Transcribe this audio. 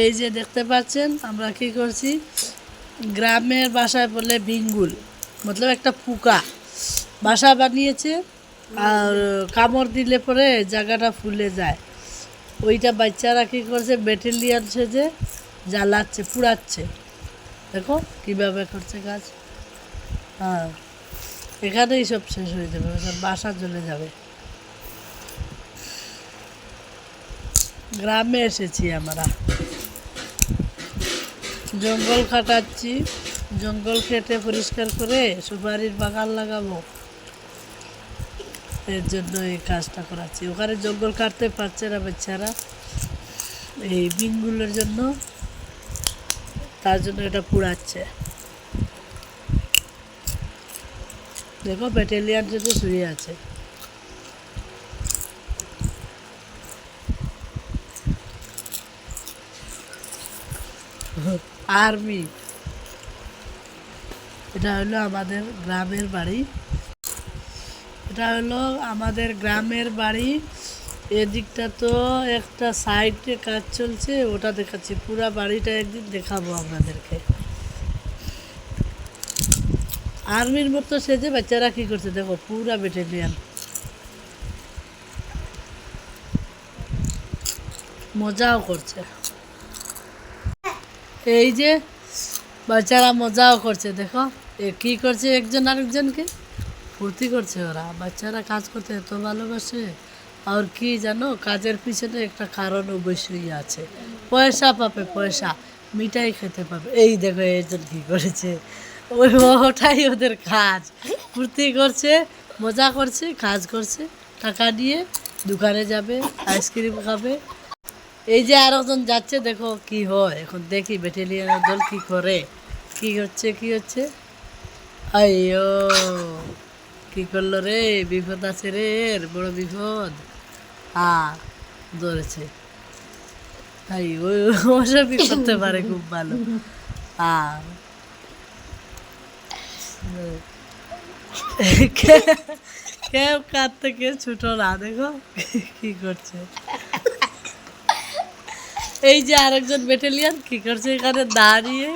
এই যে দেখতে পাচ্ছেন আমরা কি করছি, গ্রামের ভাষায় বলে ভিঙ্গুল, মতলব একটা পোকা বাসা বানিয়েছে, আর কামড় দিলে পরে জায়গাটা ফুলে যায়। ওইটা বাচ্চারা কী করছে, ব্যাটালিয়ান সেজে জ্বালাচ্ছে, পুড়াচ্ছে। দেখো কীভাবে করছে কাজ। হ্যাঁ, এখানেই সব শেষ হয়ে যাবে, বাসা জ্বলে যাবে। গ্রামে এসেছি আমরা, জঙ্গল কাটাচ্ছি, জঙ্গল কেটে পরিষ্কার করে সুপারির বাগান লাগাবো, এর জন্য এই কাজটা করাচ্ছি। ওখানে জঙ্গল কাটতে পারছে না বাচ্চারা এই বিনগুলোর জন্য, তার জন্য এটা পুড়াচ্ছে। দেখো ব্যাটালিয়ান যদি শুয়ে আছে। আর্মি। এটা হলো আমাদের গ্রামের বাড়ি, এটা হলো আমাদের গ্রামের বাড়ি। এদিকটা তো একটা সাইডে কাজ চলছে, ওটা দেখাচ্ছি। পুরা বাড়িটা একদিন দেখাবো আপনাদেরকে। আর্মির মতো সেজে বাচ্চারা কি করছে দেখো, পুরা ব্যাটালিয়ান মজাও করছে। এই যে বাচ্চারা মজাও করছে, দেখো এ কি করছে, একজন আরেকজনকে ফুর্তি করছে। ওরা বাচ্চারা কাজ করতে এত ভালোবাসে। আর কি জানো, কাজের পিছনে একটা কারণ অবশ্যই আছে, পয়সা পাবে, পয়সা, মিঠাই খেতে পাবে। এই দেখো একজন কী করেছে, ওটাই ওদের কাজ। ফুর্তি করছে, মজা করছে, কাজ করছে, টাকা দিয়ে দোকানে যাবে, আইসক্রিম খাবে। এই যে আর একজন যাচ্ছে, দেখো কি হয় এখন, দেখি ব্যাটালিয়ানের দল কি করে, কি হচ্ছে কি হচ্ছে। আইও কি করলো রে, বিপদ আছে রে, এর বড় বিপদ। হ্যাঁ ধরেছে, তাই ওই ওসবই করতে পারে খুব ভালো। হ্যাঁ, কেউ কার থেকে ছুটো না, দেখো কি করছে। এই যে আরেকজন ব্যাটালিয়ান কি করছে, এখানে দাঁড়িয়ে